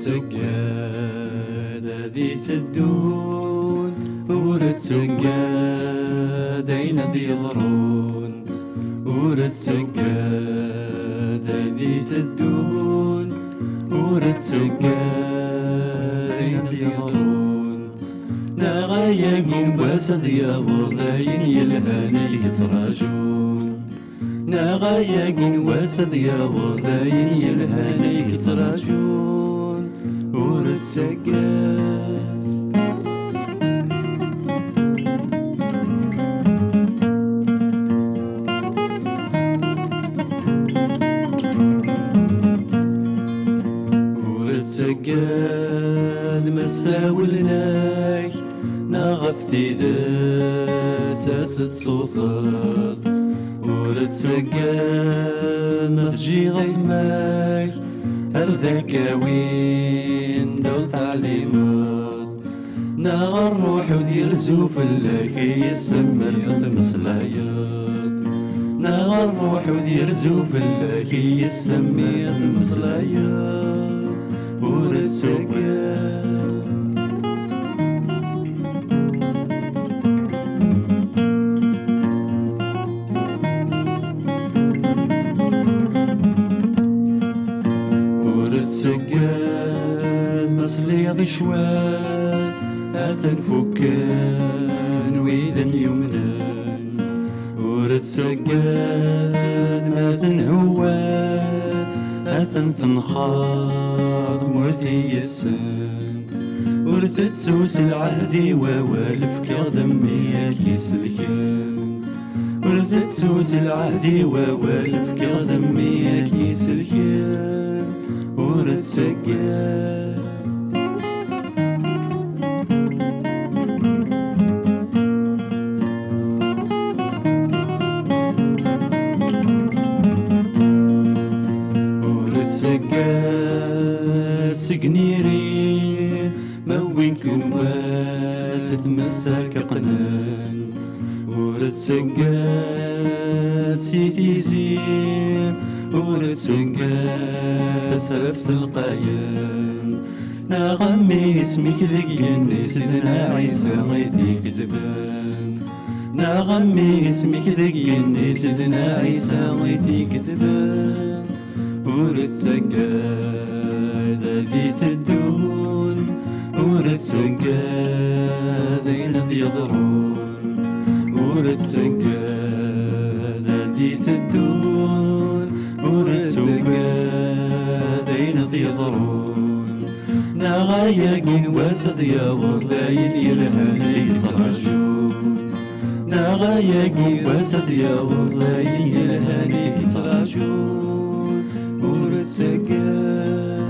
سجادة ذي تدون ورد سجادة ينادي يضرون ورد سجادة ذي تدون ورد سجادة ينادي يضرون نغايا قوم بسد يا بغاين يلهاني يسراجون نغايا قوم بسد يا بغاين يلهاني يسراجون ورد سجاد ورد سجاد مساولناك نغفتي ذات صوتك ورد سجاد متجي غيثماك هرذاك وين دو تعليمات نغ الروح ودير زوف لك يسمر ثم صلايات نغ الروح ودير زوف لك يسمر ثم صلايات ورد سجاد سجاد مسليض شوال أثن فكان وإذن يمنان ورد سجاد ماذن هوال أثن ثنخاض مرثي السن ورثت سوس العهدي ووالف كغدميك يسلكان ورثت سوس العهدي ووالف كغدميك يسلكان ورد سجاد ورد سجاد سجنيري ما وينكم واسث مساك قنان ورد سجاد سيدي زين ورد سجاد سرفت القايم نغمي اسمك ذقني سيدنا عيسى غيثي كذبان نغمي اسمك ذقني سيدنا عيسى غيثي كذبان ورد سجاد ذي تدون ورد سجاد ينادي يضرون ورد سجاد ذي تدون ورد سجاد ينادي يضرون نغايا قوم وسد يا وضاين يلهاني يتراجون نغايا قوم وسد يا وضاين يلهاني يتراجون ورد سجاد